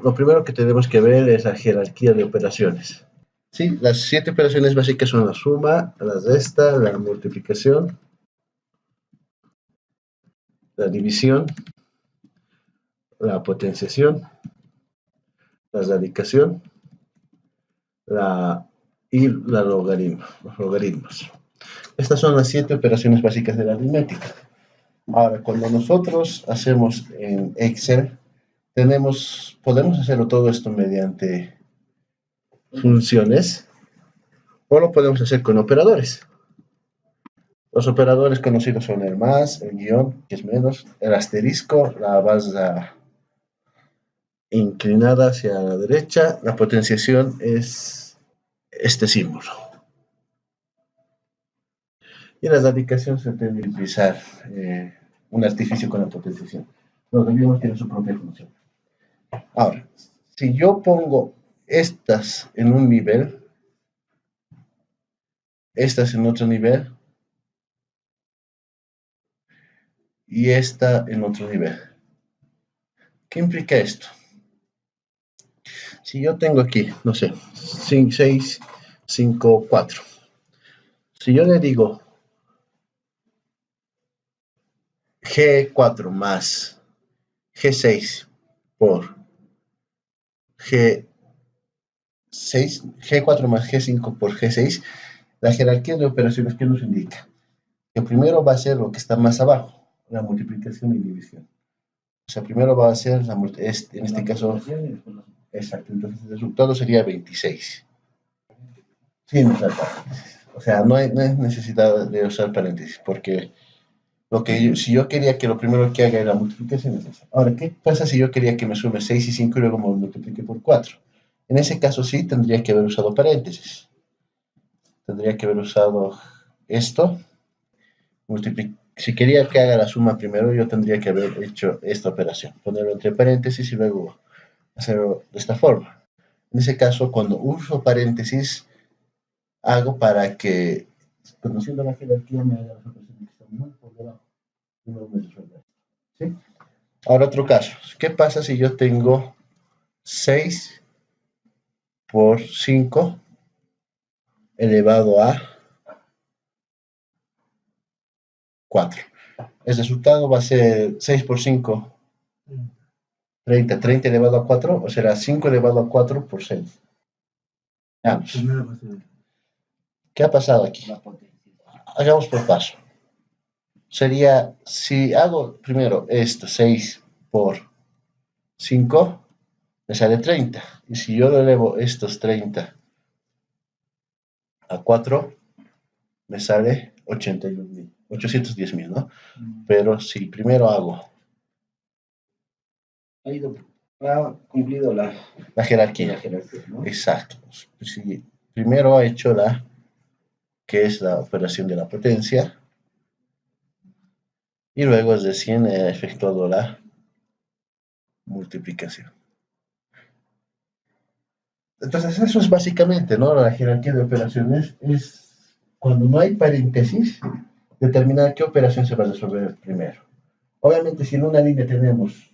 lo primero que tenemos que ver es la jerarquía de operaciones. Sí, las 7 operaciones básicas son la suma, la resta, la multiplicación, la división, la potenciación, la radicación, y los logaritmos. Estas son las 7 operaciones básicas de la aritmética. Ahora, cuando nosotros hacemos en Excel, podemos hacerlo todo esto mediante funciones o lo podemos hacer con operadores. Los operadores conocidos son el más, el guión, que es menos, el asterisco, la barra inclinada hacia la derecha, la potenciación es este símbolo. Y la radicación se debe utilizar un artificio con la potenciación. Los logaritmos tienen su propia función. Ahora, si yo pongo estas en un nivel, estas en otro nivel, y esta en otro nivel. ¿Qué implica esto? Si yo tengo aquí, no sé, 6, 5, 4. Si yo le digo G4 más G6 por G6, G4 más G5 por G6, la jerarquía de operaciones que nos indica que primero va a ser lo que está más abajo, la multiplicación y división. O sea, primero va a ser, en este caso, exacto, entonces el resultado sería 26. Sí, exacto. O sea, no hay necesidad de usar paréntesis, porque si yo quería que lo primero que haga era multiplicación es eso. Ahora, ¿qué pasa si yo quería que me sume 6 y 5 y luego me multiplique por 4? En ese caso sí tendría que haber usado paréntesis. Tendría que haber usado esto. Si quería que haga la suma primero, yo tendría que haber hecho esta operación. Ponerlo entre paréntesis y luego hacerlo de esta forma. En ese caso, cuando uso paréntesis, hago para que, conociendo la jerarquía, me haga las operaciones que están muy por debajo. Y no me resuelva. ¿Sí? Ahora otro caso. ¿Qué pasa si yo tengo 6 por 5 elevado a 4? El resultado va a ser 6 por 5, 30. 30 elevado a 4, o será 5 elevado a 4 por 6. Veamos. ¿Qué ha pasado aquí? Hagamos por paso. Sería, si hago primero esto, 6 por 5, me sale 30. Y si yo lo elevo estos 30 a 4, me sale 810.000, ¿no? Pero si primero hago... Ha cumplido la jerarquía. ¿No? Exacto. Si primero ha hecho que es la operación de la potencia, y luego recién he efectuado la multiplicación. Entonces eso es básicamente, ¿no? La jerarquía de operaciones es cuando no hay paréntesis, determinar qué operación se va a resolver primero. Obviamente si en una línea tenemos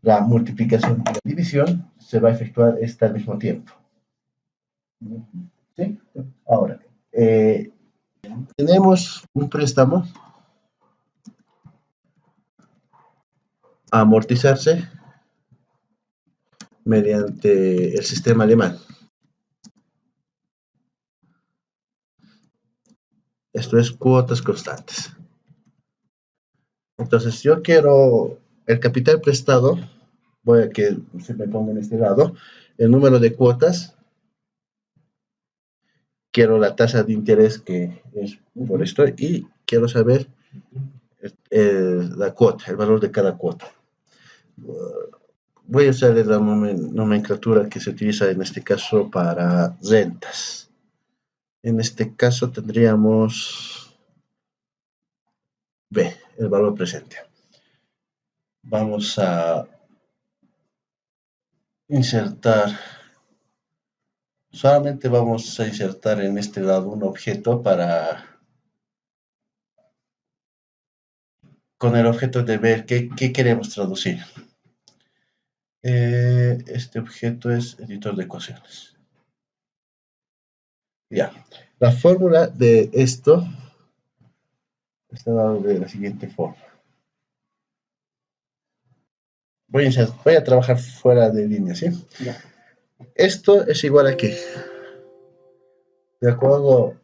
la multiplicación y la división, se va a efectuar esta al mismo tiempo. ¿Sí? Ahora, tenemos un préstamo a amortizarse mediante el sistema alemán. Esto es cuotas constantes. Entonces, yo quiero el capital prestado, voy a que se me ponga en este lado, el número de cuotas, quiero la tasa de interés que es por esto y quiero saber la cuota, el valor de cada cuota. Voy a usar la nomenclatura que se utiliza en este caso para rentas. En este caso tendríamos B, el valor presente. Vamos a insertar, solamente vamos a insertar en este lado un objeto con el objeto de ver qué queremos traducir. Este objeto es editor de ecuaciones. Ya. La fórmula de esto está dado de la siguiente forma. Voy a trabajar fuera de línea, ¿sí? Ya. Esto es igual a ¿qué? De acuerdo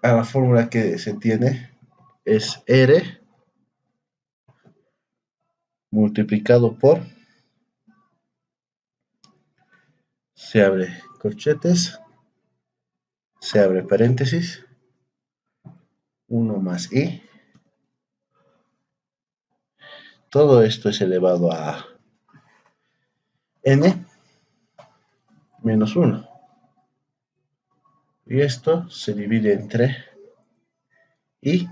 a la fórmula que se tiene, es R multiplicado por, se abre corchetes, se abre paréntesis, 1 más I. Todo esto es elevado a N menos 1. Y esto se divide entre I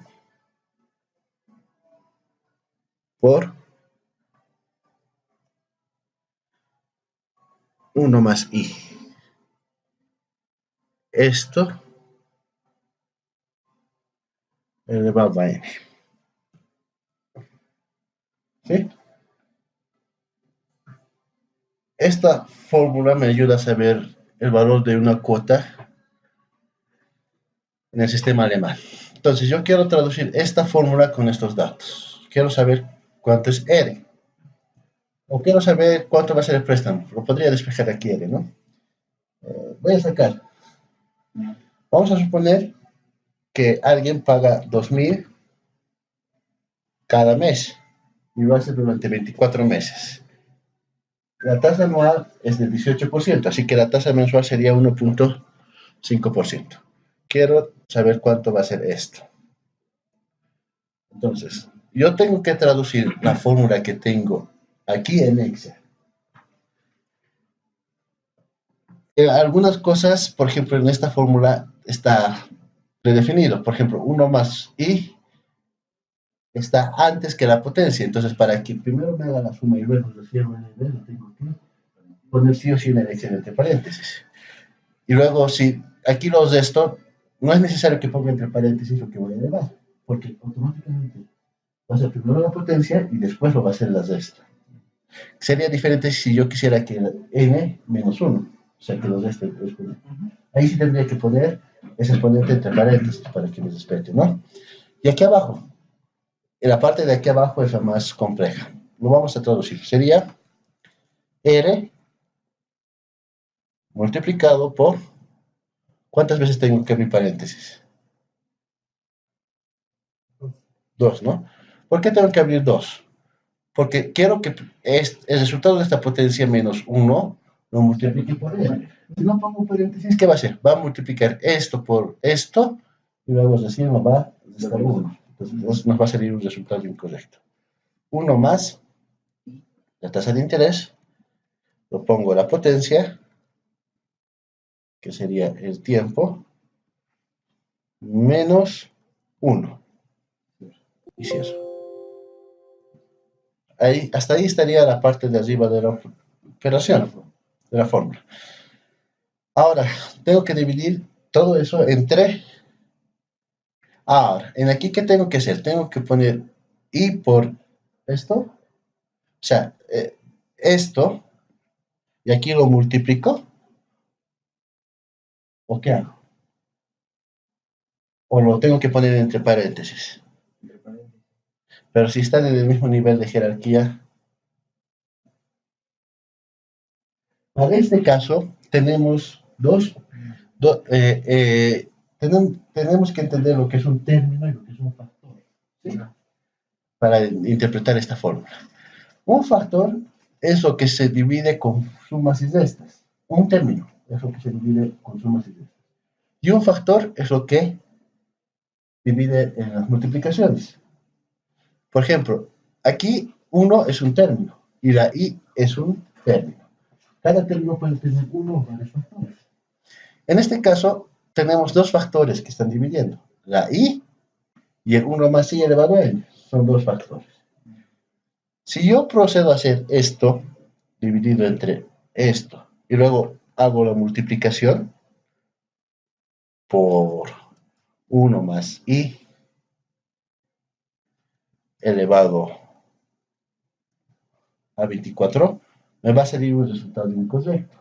por 1 más I. Esto elevado a N. ¿Sí? Esta fórmula me ayuda a saber el valor de una cuota en el sistema alemán. Entonces, yo quiero traducir esta fórmula con estos datos. Quiero saber cuánto es R. O quiero saber cuánto va a ser el préstamo. Lo podría despejar aquí R, ¿no? Voy a sacar. Vamos a suponer que alguien paga 2.000 cada mes y lo hace durante 24 meses. La tasa anual es del 18%, así que la tasa mensual sería 1.5%. Quiero saber cuánto va a ser esto. Entonces, yo tengo que traducir la fórmula que tengo aquí en Excel. Algunas cosas, por ejemplo, en esta fórmula está predefinido. Por ejemplo, 1 más I está antes que la potencia. Entonces, para que primero me haga la suma y luego lo cierro en el B, lo tengo que poner sí o sí en el Excel entre paréntesis. Y luego, si aquí los de esto, no es necesario que ponga entre paréntesis lo que voy a elevar, porque automáticamente va a ser primero la potencia y después lo va a hacer las de esto. Sería diferente si yo quisiera que n menos 1, o sea, que los de este exponente. Ahí sí tendría que poner ese exponente entre paréntesis para que me desperte, ¿no? Y aquí abajo, en la parte de aquí abajo es la más compleja. Lo vamos a traducir. Sería R multiplicado por, ¿cuántas veces tengo que abrir paréntesis? 2, ¿no? ¿Por qué tengo que abrir 2? Porque quiero que el resultado de esta potencia menos 1 lo multiplique por R. Si no pongo paréntesis, ¿qué va a hacer? Va a multiplicar esto por esto y luego decir nos va a restar 1. Entonces nos va a salir un resultado incorrecto. 1 más la tasa de interés, lo pongo la potencia, que sería el tiempo, menos 1. Y cierro. Hasta ahí estaría la parte de arriba de la operación, de la fórmula. Ahora, tengo que dividir todo eso entre... Ahora, en aquí, ¿qué tengo que hacer? Tengo que poner I por esto. O sea, esto, y aquí lo multiplico. ¿O qué hago? O lo tengo que poner entre paréntesis. Pero si están en el mismo nivel de jerarquía. Para este caso, tenemos tenemos que entender lo que es un término y lo que es un factor, ¿sí? Para interpretar esta fórmula. Un factor es lo que se divide con sumas y restas. Un término es lo que se divide con sumas y restas. Y un factor es lo que divide en las multiplicaciones. Por ejemplo, aquí 1 es un término y la i es un término. Cada término puede tener uno o varios factores. En este caso, tenemos dos factores que están dividiendo. La i y el 1 más i elevado a n. Son dos factores. Si yo procedo a hacer esto, dividido entre esto, y luego hago la multiplicación por 1 más i elevado a 24, me va a salir un resultado incorrecto.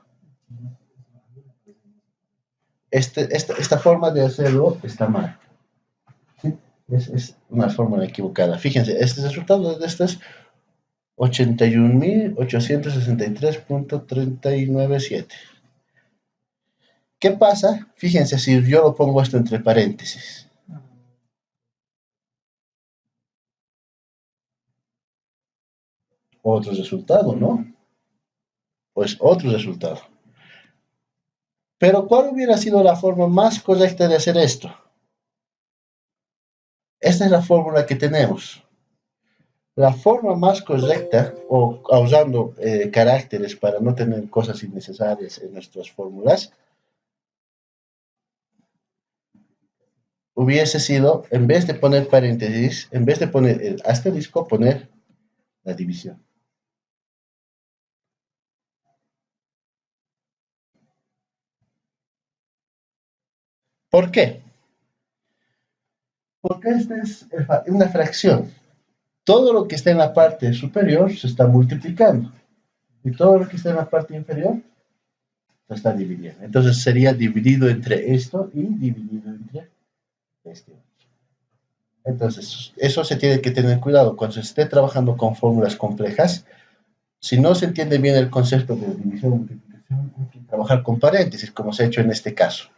Esta forma de hacerlo está mal. ¿Sí? Es una fórmula equivocada. Fíjense, este resultado de este es 81.863.397. ¿Qué pasa? Fíjense si yo lo pongo esto entre paréntesis. Otro resultado, ¿no? Pues otro resultado. Pero ¿cuál hubiera sido la forma más correcta de hacer esto? Esta es la fórmula que tenemos. La forma más correcta, o usando caracteres para no tener cosas innecesarias en nuestras fórmulas, hubiese sido, en vez de poner paréntesis, en vez de poner el asterisco, poner la división. ¿Por qué? Porque esta es una fracción. Todo lo que está en la parte superior se está multiplicando. Y todo lo que está en la parte inferior se está dividiendo. Entonces sería dividido entre esto y dividido entre este. Entonces, eso se tiene que tener cuidado. Cuando se esté trabajando con fórmulas complejas, si no se entiende bien el concepto de división y multiplicación, hay que trabajar con paréntesis, como se ha hecho en este caso.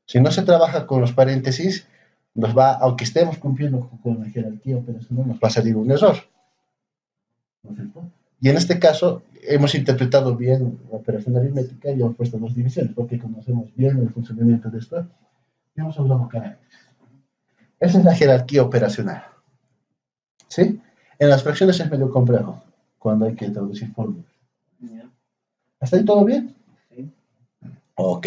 Si no se trabaja con los paréntesis, aunque estemos cumpliendo con la jerarquía operacional, nos va a salir un error. ¿No es cierto? Y en este caso, hemos interpretado bien la operación aritmética y hemos puesto dos divisiones, porque conocemos bien el funcionamiento de esto y hemos usado caracteres. Esa es la jerarquía operacional. ¿Sí? En las fracciones es medio complejo cuando hay que traducir fórmulas. ¿Hasta ahí todo bien? Sí. Ok.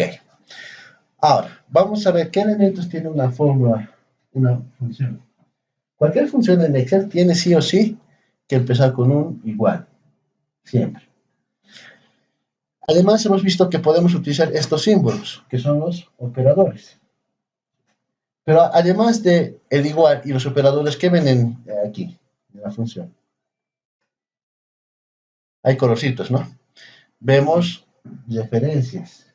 Ahora, vamos a ver qué elementos tiene una fórmula, una función. Cualquier función en Excel tiene sí o sí que empezar con un igual. Siempre. Además, hemos visto que podemos utilizar estos símbolos, que son los operadores. Pero además de el igual y los operadores, ¿qué ven aquí, en la función? Hay colorcitos, ¿no? Vemos referencias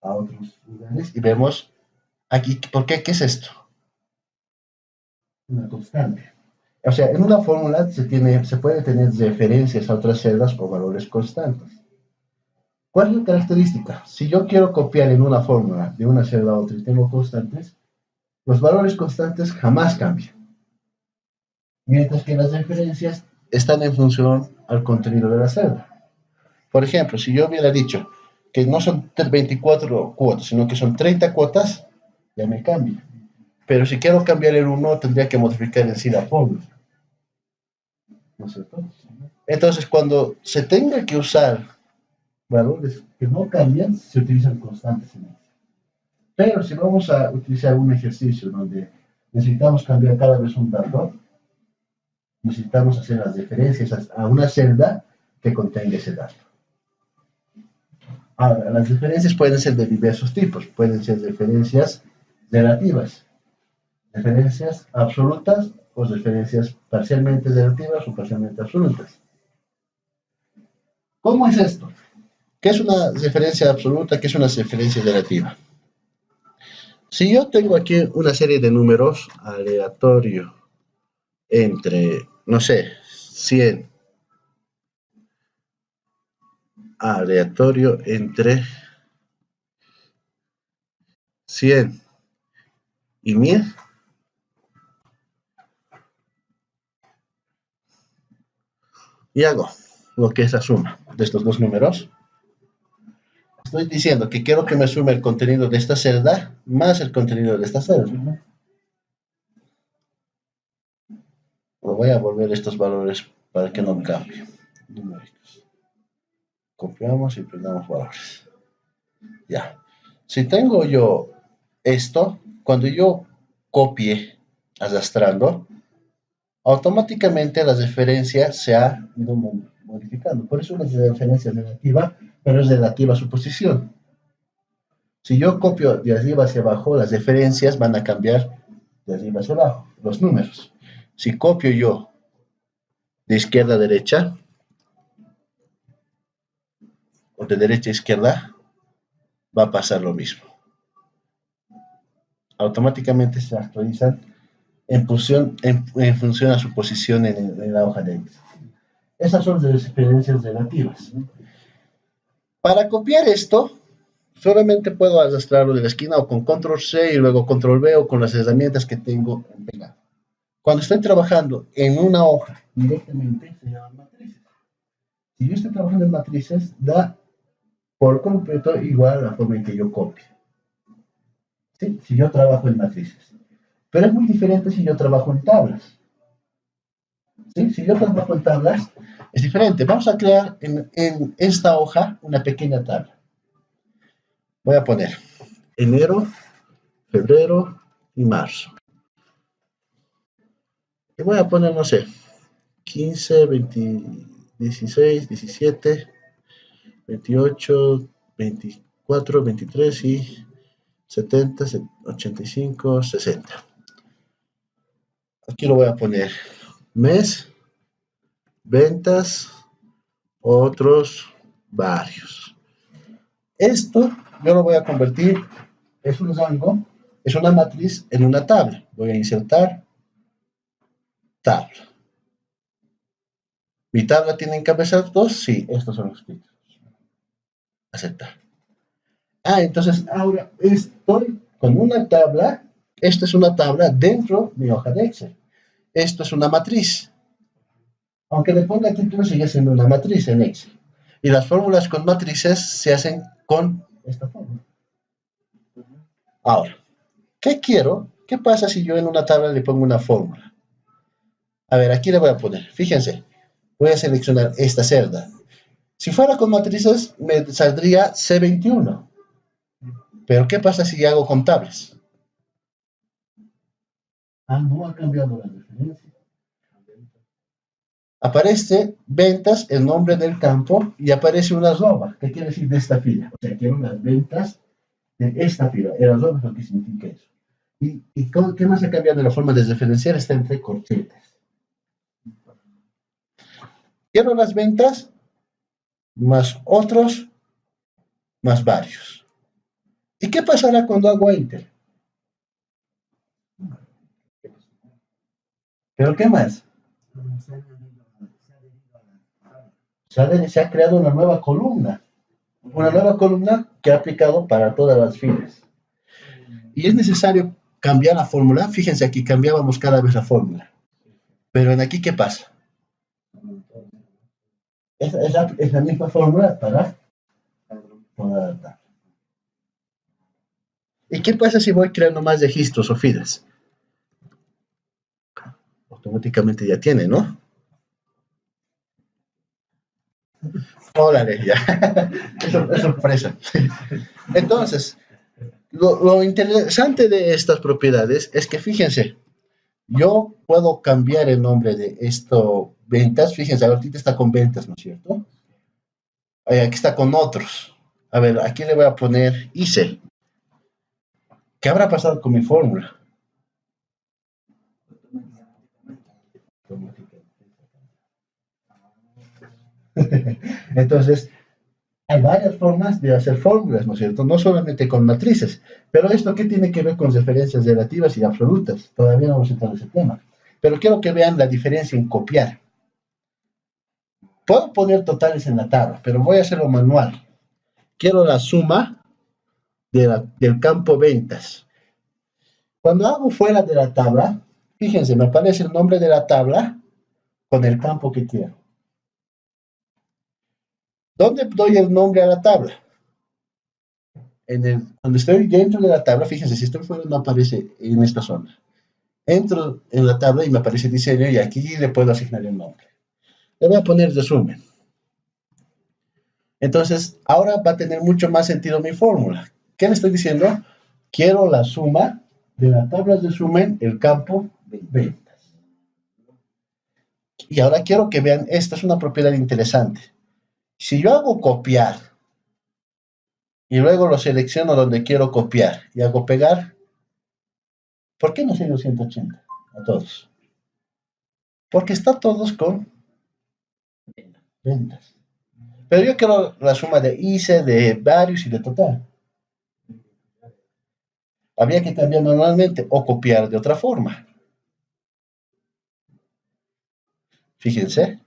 a otros lugares y vemos aquí, ¿por qué? ¿Qué es esto? Una constante. O sea, en una fórmula se puede tener referencias a otras celdas o valores constantes. ¿Cuál es la característica? Si yo quiero copiar en una fórmula de una celda a otra y tengo constantes, los valores constantes jamás cambian. Mientras que las referencias están en función al contenido de la celda. Por ejemplo, si yo hubiera dicho que no son 24 cuotas, sino que son 30 cuotas, ya me cambia. Pero si quiero cambiar el 1, tendría que modificar en sí la fórmula. ¿No es cierto? Entonces, cuando se tenga que usar valores que no cambian, se utilizan constantes en eso. Pero si vamos a utilizar un ejercicio donde necesitamos cambiar cada vez un dato, necesitamos hacer las referencias a una celda que contenga ese dato. Ahora, las referencias pueden ser de diversos tipos. Pueden ser referencias relativas, referencias absolutas o referencias parcialmente relativas o parcialmente absolutas. ¿Cómo es esto? ¿Qué es una referencia absoluta? ¿Qué es una referencia relativa? Si yo tengo aquí una serie de números aleatorio entre, no sé, 100, aleatorio entre 100 y 1000, y hago lo que es la suma de estos dos números. Estoy diciendo que quiero que me sume el contenido de esta celda más el contenido de esta celda. Voy a volver estos valores para que no cambien. Numéricos. Copiamos y prendamos valores. Ya. Si tengo yo esto, cuando yo copie arrastrando, automáticamente la referencia se ha ido modificando. Por eso es una referencia relativa, pero es relativa a su posición. Si yo copio de arriba hacia abajo, las referencias van a cambiar de arriba hacia abajo, los números. Si copio yo de izquierda a derecha, o de derecha a izquierda, va a pasar lo mismo. Automáticamente se actualizan en función a su posición en la hoja de Excel. Esas son las diferencias relativas. Para copiar esto, solamente puedo arrastrarlo de la esquina o con control C y luego control V o con las herramientas que tengo en pegado. Cuando estoy trabajando en una hoja directamente, se llaman matrices. Si yo estoy trabajando en matrices, da por completo igual a la forma en que yo copio. ¿Sí? Si yo trabajo en matrices. Pero es muy diferente si yo trabajo en tablas. ¿Sí? Si yo trabajo en tablas, es diferente. Vamos a crear en esta hoja una pequeña tabla. Voy a poner enero, febrero y marzo. Y voy a poner, no sé, 15, 20, 16, 17, 28, 24, 23 y 70, 85, 60. Aquí lo voy a poner mes, ventas, otros varios. Esto yo lo voy a convertir, es un rango, es una matriz en una tabla. Voy a insertar tabla. ¿Mi tabla tiene encabezados? Sí, estos son los títulos. Aceptar. Entonces ahora estoy con una tabla. Esta es una tabla dentro de mi hoja de Excel. Esto es una matriz. Aunque le ponga título, sigue siendo una matriz en Excel. Y las fórmulas con matrices se hacen con esta fórmula. Ahora, ¿qué quiero? ¿Qué pasa si yo en una tabla le pongo una fórmula? A ver, aquí le voy a poner. Fíjense, voy a seleccionar esta celda. Si fuera con matrices, me saldría C21. Pero ¿qué pasa si hago con tablas? No ha cambiado la referencia. Aparece ventas, el nombre del campo, y aparece una arroba. ¿Qué quiere decir de esta fila? O sea, quiero las ventas de esta fila. El arroba es lo que significa eso. ¿Y qué más ha cambiado de la forma de referenciar? Está entre corchetes. Quiero las ventas más otros más varios. ¿Y qué pasará cuando hago Enter? ¿Pero qué más? Se ha creado una nueva columna. Una nueva columna que ha aplicado para todas las filas. Y es necesario cambiar la fórmula. Fíjense, aquí cambiábamos cada vez la fórmula. Pero en aquí, ¿qué pasa? Es la misma fórmula para adaptar. ¿Y qué pasa si voy creando más registros o filas? Automáticamente ya tiene, ¿no? Órale, ya. Es sorpresa. Entonces, lo interesante de estas propiedades es que, fíjense, yo puedo cambiar el nombre de esto, ventas. Fíjense, ahorita está con ventas, ¿no es cierto? Aquí está con otros. A ver, aquí le voy a poner hice. ¿Qué habrá pasado con mi fórmula? Entonces, hay varias formas de hacer fórmulas, ¿no es cierto? No solamente con matrices. Pero esto, ¿qué tiene que ver con referencias relativas y absolutas? Todavía no hemos entrado en ese tema. Pero quiero que vean la diferencia en copiar. Puedo poner totales en la tabla, pero voy a hacerlo manual. Quiero la suma del campo ventas. Cuando hago fuera de la tabla, fíjense, me aparece el nombre de la tabla con el campo que quiero. ¿Dónde doy el nombre a la tabla? Cuando estoy dentro de la tabla, fíjense, si estoy fuera no aparece en esta zona. Entro en la tabla y me aparece diseño y aquí le puedo asignar el nombre. Le voy a poner resumen. Entonces, ahora va a tener mucho más sentido mi fórmula. ¿Qué le estoy diciendo? Quiero la suma de la tabla de resumen, el campo de ventas. Y ahora quiero que vean, esta es una propiedad interesante. Si yo hago copiar y luego lo selecciono donde quiero copiar y hago pegar, ¿por qué no sigo 180 a todos? Porque está todos con ventas. Pero yo quiero la suma de ICE, de varios y de total. Habría que cambiar manualmente o copiar de otra forma. Fíjense.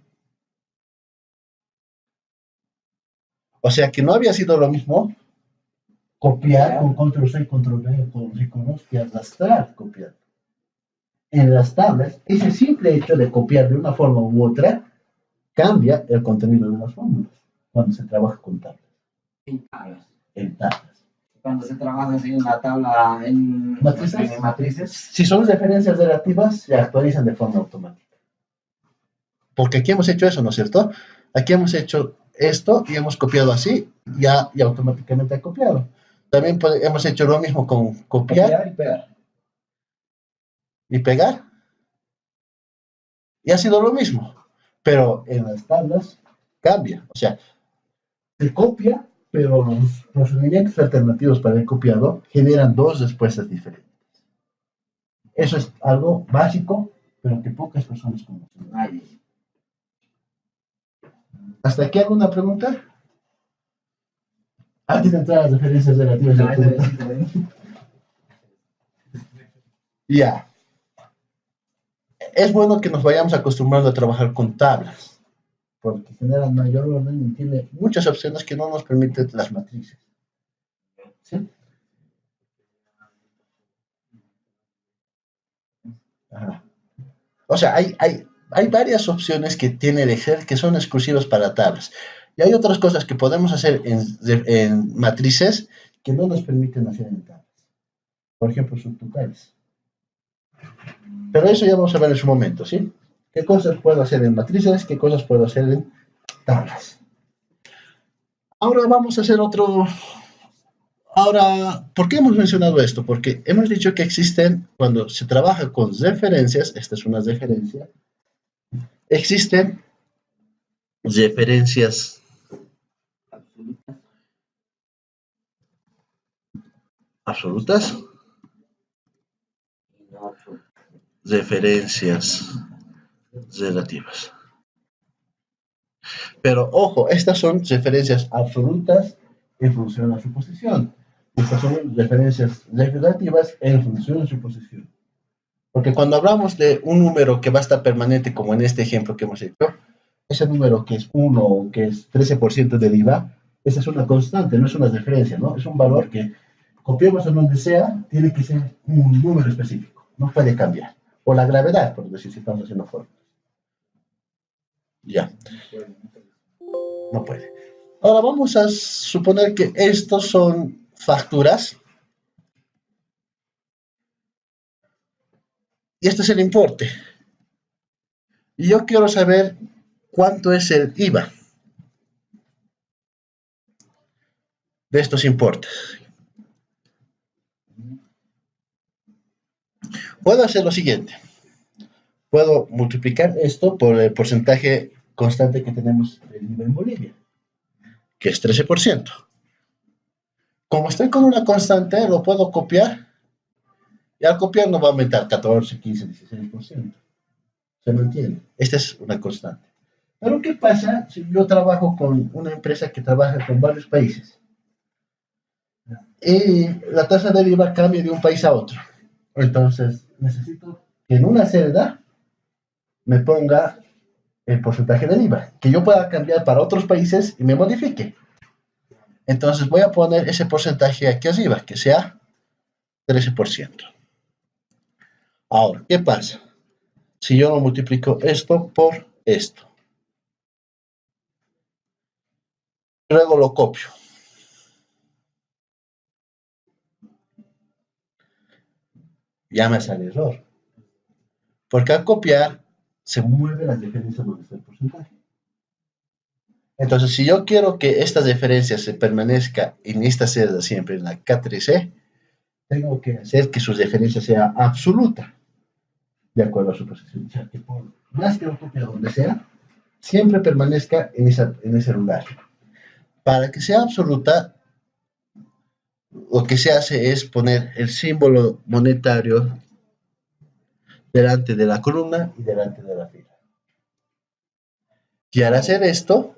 O sea que no había sido lo mismo copiar con control C, control V, con iconos que arrastrar copiar. En las tablas, ese simple hecho de copiar de una forma u otra cambia el contenido de las fórmulas cuando se trabaja con tablas. En tablas. En tablas. Cuando se trabaja así en la tabla en matrices. Si son referencias relativas, se actualizan de forma automática. Porque aquí hemos hecho eso, ¿no es cierto? Aquí hemos hecho esto y hemos copiado así, ya y automáticamente ha copiado. También hemos hecho lo mismo con copiar y pegar. Y pegar. Y ha sido lo mismo. Pero en las tablas cambia. O sea, se copia, pero los procedimientos alternativos para el copiado generan dos respuestas diferentes. Eso es algo básico, pero que pocas personas conocen. ¿Hasta aquí alguna pregunta? Antes de entrar a las referencias relativas. Ya. Es bueno que nos vayamos acostumbrando a trabajar con tablas, porque generan mayor orden y tiene muchas opciones que no nos permiten las matrices. ¿Sí? Ajá. O sea, hay varias opciones que tiene el Excel que son exclusivas para tablas. Y hay otras cosas que podemos hacer en matrices que no nos permiten hacer en tablas. Por ejemplo, subtotales. Pero eso ya vamos a ver en su momento, ¿sí? ¿Qué cosas puedo hacer en matrices? ¿Qué cosas puedo hacer en tablas? Ahora vamos a hacer otro. Ahora, ¿por qué hemos mencionado esto? Porque hemos dicho que existen, cuando se trabaja con referencias, esta es una referencia, existen referencias absolutas, referencias relativas. Pero ojo, estas son referencias absolutas en función a su posición. Estas son referencias relativas en función a su posición. Porque cuando hablamos de un número que va a estar permanente, como en este ejemplo que hemos hecho, ese número que es 1 o que es 13% del IVA, esa es una constante, no es una referencia, ¿no? Es un valor que copiemos en donde sea, tiene que ser un número específico, no puede cambiar. O la gravedad, por decir, si estamos haciendo fórmulas. Ya. No puede. Ahora vamos a suponer que estos son facturas. Y este es el importe. Y yo quiero saber cuánto es el IVA de estos importes. Puedo hacer lo siguiente. Puedo multiplicar esto por el porcentaje constante que tenemos del IVA en Bolivia, que es 13%. Como estoy con una constante, lo puedo copiar. Y al copiar no va a aumentar 14, 15, 16%. ¿Se me entiende? Esta es una constante. Pero ¿qué pasa si yo trabajo con una empresa que trabaja con varios países? Y la tasa de IVA cambia de un país a otro. Entonces, necesito que en una celda me ponga el porcentaje del IVA, que yo pueda cambiar para otros países y me modifique. Entonces voy a poner ese porcentaje aquí arriba, que sea 13%. Ahora, ¿qué pasa? Si yo multiplico esto por esto. Luego lo copio. Ya me sale error. Porque al copiar se mueve la diferencia donde está el porcentaje. Entonces, si yo quiero que esta referencia se permanezca en esta celda siempre, en la K3E, tengo que hacer que su referencia sea absoluta, de acuerdo a su posición. O sea, que por más que lo copie donde sea, siempre permanezca en ese lugar. Para que sea absoluta, lo que se hace es poner el símbolo monetario delante de la columna y delante de la fila. Y al hacer esto,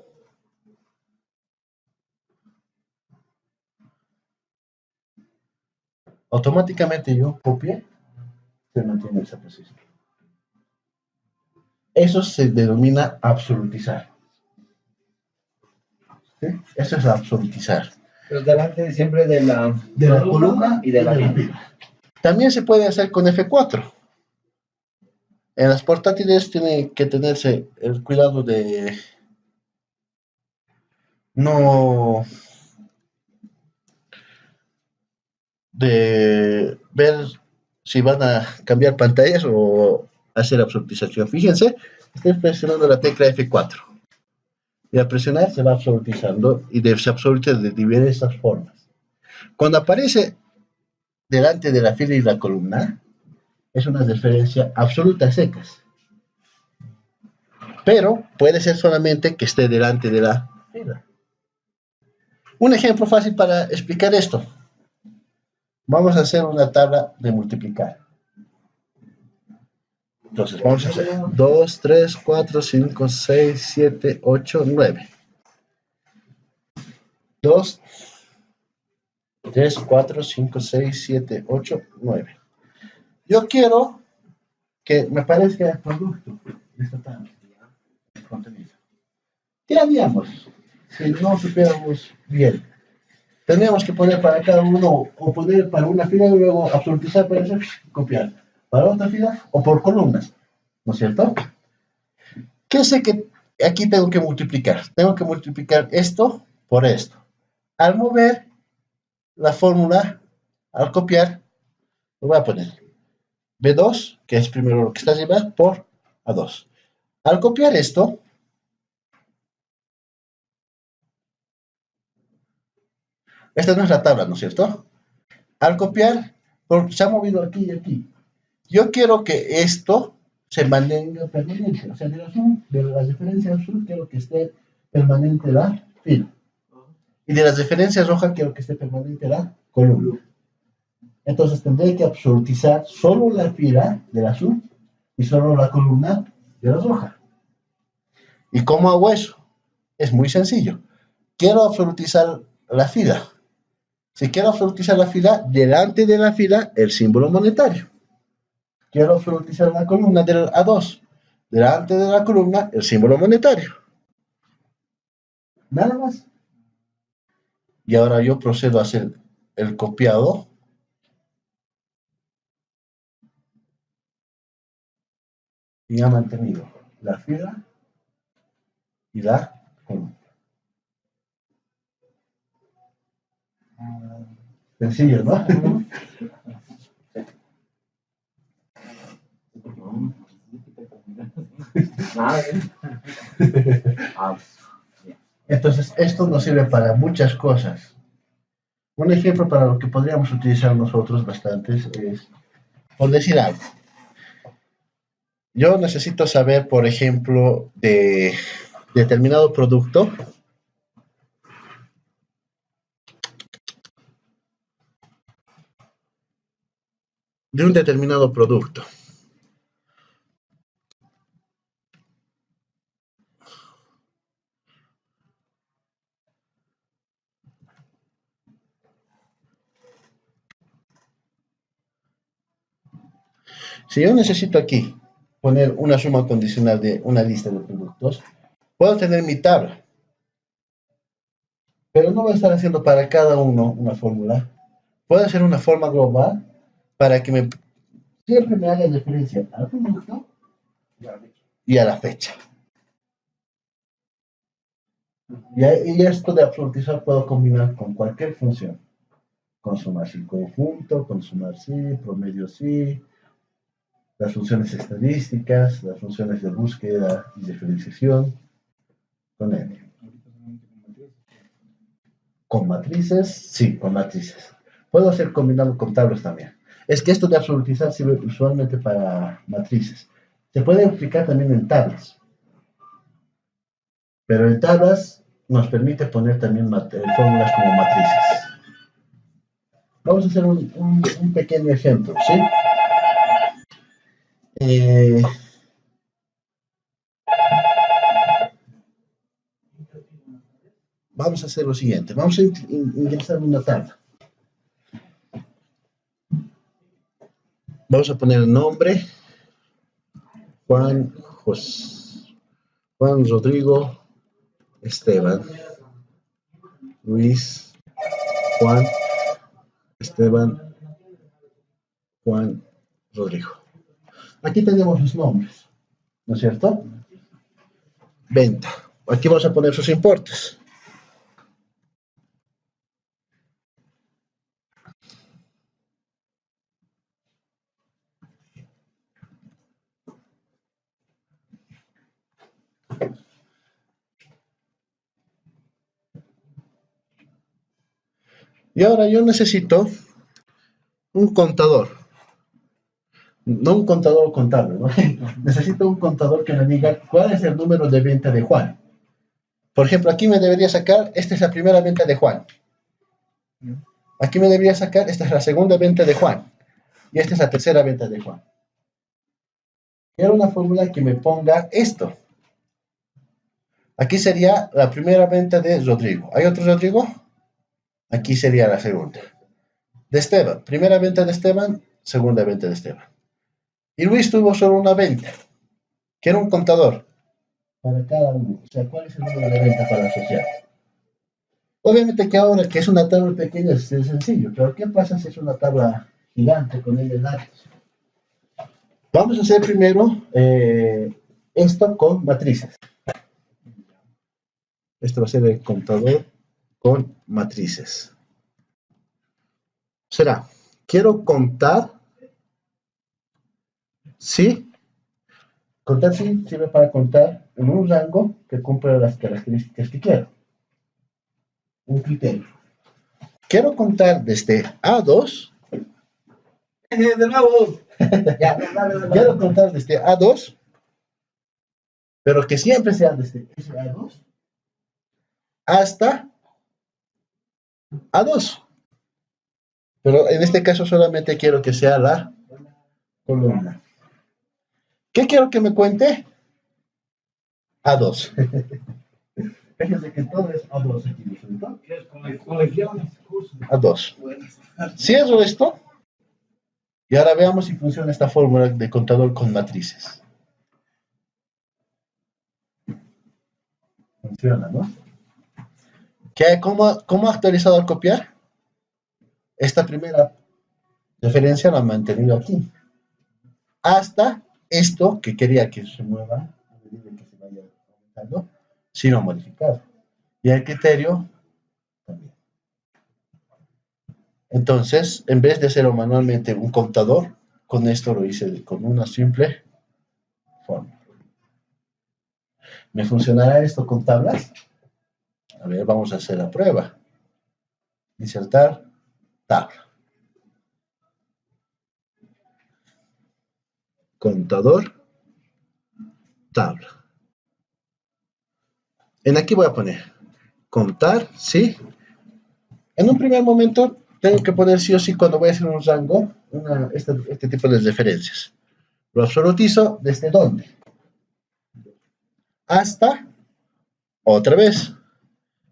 automáticamente yo copié, se mantiene esa posición. Eso se denomina absolutizar. ¿Sí? Eso es absolutizar. Pero delante siempre de la columna y de la fila. También se puede hacer con F4. En las portátiles tiene que tenerse el cuidado de no de ver si van a cambiar pantallas o hacer absolutización. Fíjense, estoy presionando la tecla F4. Y al presionar se va absolutizando y se absolutiza de diversas formas. Cuando aparece delante de la fila y la columna, es una referencia absoluta secas. Pero puede ser solamente que esté delante de la fila. Un ejemplo fácil para explicar esto. Vamos a hacer una tabla de multiplicar. Entonces vamos a hacer 2, 3, 4, 5, 6, 7, 8, 9. 2, 3, 4, 5, 6, 7, 8, 9. Yo quiero que me aparezca el producto de esta tabla, el contenido. ¿Qué haríamos si no supiéramos bien? Tendríamos que poner para cada uno, o poner para una fila y luego absolutizar para eso, copiar. Para otra fila o por columnas, ¿no es cierto? ¿Qué sé que aquí tengo que multiplicar? Tengo que multiplicar esto por esto. Al mover la fórmula, al copiar, lo voy a poner B2, que es primero lo que está arriba, por A2. Al copiar esto, esta no es la tabla, ¿no es cierto? Al copiar, se ha movido aquí y aquí. Yo quiero que esto se mantenga permanente. O sea, de las referencias azul quiero que esté permanente la fila. Y de las referencias rojas quiero que esté permanente la columna. Entonces tendré que absolutizar solo la fila del azul y solo la columna de la roja. ¿Y cómo hago eso? Es muy sencillo. Quiero absolutizar la fila. Si quiero absolutizar la fila, delante de la fila el símbolo monetario. Quiero absolutizar la columna del A2. Delante de la columna el símbolo monetario. Nada más. Y ahora yo procedo a hacer el copiado. Y ha mantenido la fila y la columna. Sencillo, ¿no? Entonces, esto nos sirve para muchas cosas. Un ejemplo para lo que podríamos utilizar nosotros bastantes es, por decir algo, yo necesito saber, por ejemplo, de determinado producto. De un determinado producto. Si yo necesito aquí poner una suma condicional de una lista de productos, puedo tener mi tabla, pero no voy a estar haciendo para cada uno una fórmula. Puedo hacer una forma global para que siempre me haga referencia al producto y a la fecha. Y esto de absolutizar puedo combinar con cualquier función. Consumar sin conjunto, consumar sí, promedio sí, las funciones estadísticas, las funciones de búsqueda y diferenciación, con N. ¿Con matrices? Sí, con matrices. Puedo hacer combinando con tablas también. Es que esto de absolutizar sirve usualmente para matrices. Se puede aplicar también en tablas. Pero en tablas nos permite poner también fórmulas como matrices. Vamos a hacer un pequeño ejemplo, ¿sí? Vamos a hacer lo siguiente. Vamos a ingresar una tabla. Vamos a poner el nombre. Juan Rodrigo Esteban. Luis Juan Esteban Juan Rodrigo. Aquí tenemos los nombres, ¿no es cierto? Venta. Aquí vamos a poner sus importes. Y ahora yo necesito un contador. No un contador contable, ¿no? Necesito un contador que me diga cuál es el número de venta de Juan. Por ejemplo, aquí me debería sacar, esta es la primera venta de Juan. Aquí me debería sacar, esta es la segunda venta de Juan. Y esta es la tercera venta de Juan. Quiero una fórmula que me ponga esto. Aquí sería la primera venta de Rodrigo. ¿Hay otro Rodrigo? Aquí sería la segunda. De Esteban. Primera venta de Esteban, segunda venta de Esteban. Y Luis tuvo solo una venta. Quiero un contador para cada uno. O sea, ¿cuál es el número de venta para asociar? Obviamente que ahora que es una tabla pequeña es sencillo. Pero ¿qué pasa si es una tabla gigante con N datos? Vamos a hacer primero esto con matrices. Esto va a ser el contador con matrices. Será, quiero contar, ¿sí? Contar sí sirve para contar en un rango que cumple las características que quiero. Un criterio. Quiero contar desde A2. De nuevo. Quiero contar desde A2, pero que siempre sea desde ese A2 hasta A2. Pero en este caso solamente quiero que sea la columna. ¿Qué quiero que me cuente? A2. Fíjense que todo es A2 aquí, ¿no? A2. Cierro esto. Y ahora veamos si funciona esta fórmula de contador con matrices. Funciona, ¿no? ¿Cómo ha actualizado al copiar? Esta primera referencia la ha mantenido aquí. Hasta esto que quería que se mueva, a medida que se vaya aumentando, sino modificado. Y el criterio también. Entonces, en vez de hacerlo manualmente un contador, con esto lo hice con una simple fórmula. ¿Me funcionará esto con tablas? A ver, vamos a hacer la prueba. Insertar tabla. Contador, tabla. En aquí voy a poner contar, ¿sí? En un primer momento tengo que poner sí o sí cuando voy a hacer un rango, este tipo de referencias. Lo absolutizo desde dónde. Hasta otra vez.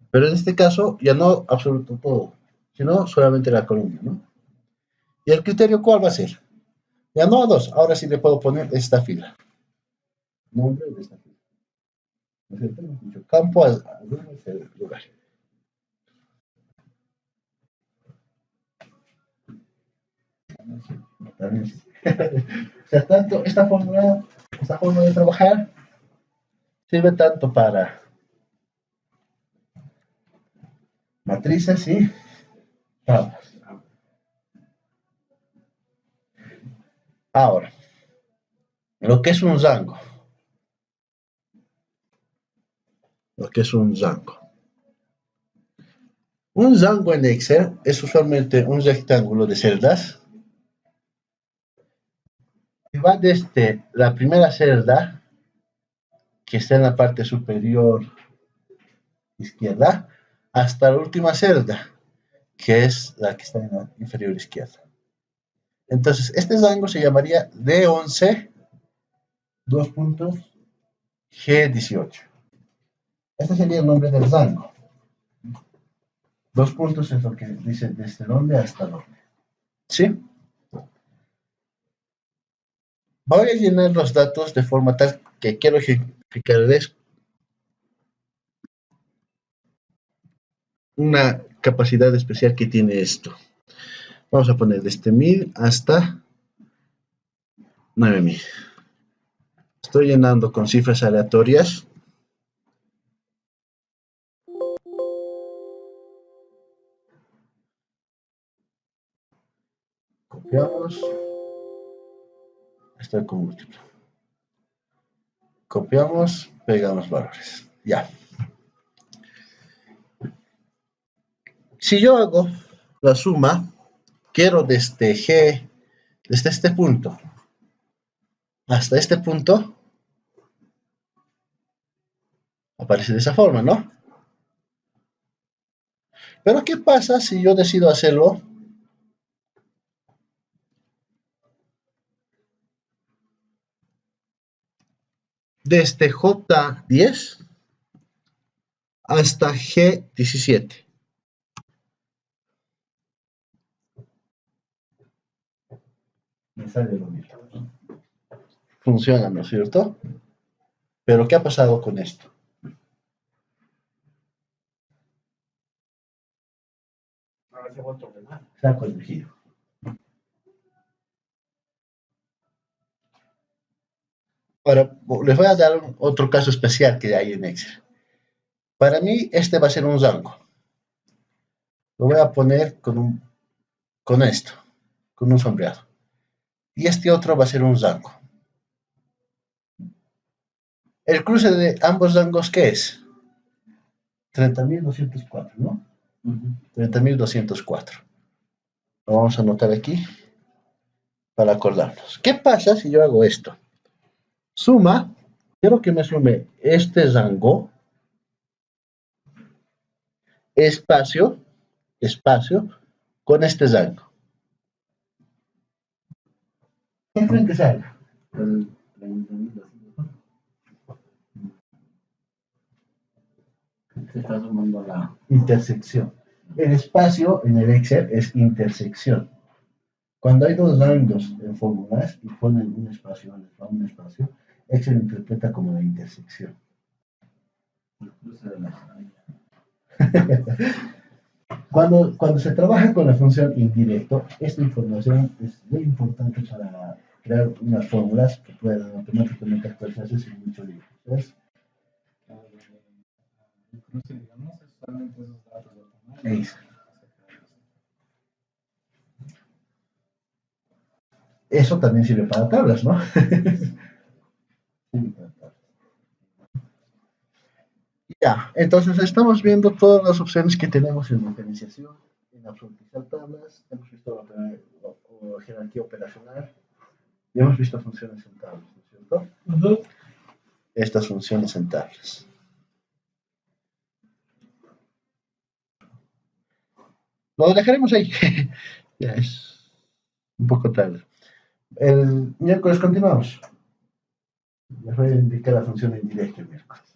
Pero en este caso ya no absoluto todo, sino solamente la columna, ¿no? ¿Y el criterio cuál va a ser? Ya no a 2, ahora sí le puedo poner esta fila. Nombre de esta fila. ¿No es cierto? Mucho campo al lugar. O sea, tanto esta forma de trabajar sirve tanto para matrices y tablas. Ahora, lo que es un rango. Lo que es un rango. Un rango en Excel es usualmente un rectángulo de celdas que va desde la primera celda, que está en la parte superior izquierda, hasta la última celda, que es la que está en la inferior izquierda. Entonces, este rango se llamaría D11, G18. Este sería el nombre del rango. 2 puntos es lo que dice desde dónde hasta dónde. ¿Sí? Voy a llenar los datos de forma tal que quiero ejemplificarles una capacidad especial que tiene esto. Vamos a poner desde 1000 hasta 9000. Estoy llenando con cifras aleatorias. Copiamos. Estoy con múltiplo. Copiamos, pegamos valores. Ya. Si yo hago la suma, quiero desde G, desde este punto hasta este punto, aparece de esa forma, ¿no? Pero ¿qué pasa si yo decido hacerlo desde J10 hasta G17? Me sale lo mismo. Funciona, ¿no es cierto? Pero ¿qué ha pasado con esto? Se ha corregido. Ahora, les voy a dar otro caso especial que hay en Excel. Para mí, este va a ser un rango. Lo voy a poner con esto, con un sombreado. Y este otro va a ser un rango. El cruce de ambos rangos, ¿qué es? 30.204, ¿no? 30.204. Lo vamos a anotar aquí para acordarnos. ¿Qué pasa si yo hago esto? Suma, quiero que me sume este rango, espacio, con este rango. ¿Qué creen que salga? Se está sumando la intersección. El espacio en el Excel es intersección. Cuando hay dos rangos en fórmulas y ponen un espacio, Excel interpreta como la intersección. Cuando se trabaja con la función indirecto, esta información es muy importante para crear unas fórmulas que puedan automáticamente actualizarse sin mucho lío. Eso también sirve para tablas, ¿no? Ya, entonces estamos viendo todas las opciones que tenemos en organización, en absolutizar tablas, hemos visto la jerarquía operacional y hemos visto funciones en tablas, ¿no es cierto? Estas funciones en tablas. Lo dejaremos ahí. Ya es un poco tarde. El miércoles continuamos. Les voy a indicar la función indirecta el miércoles.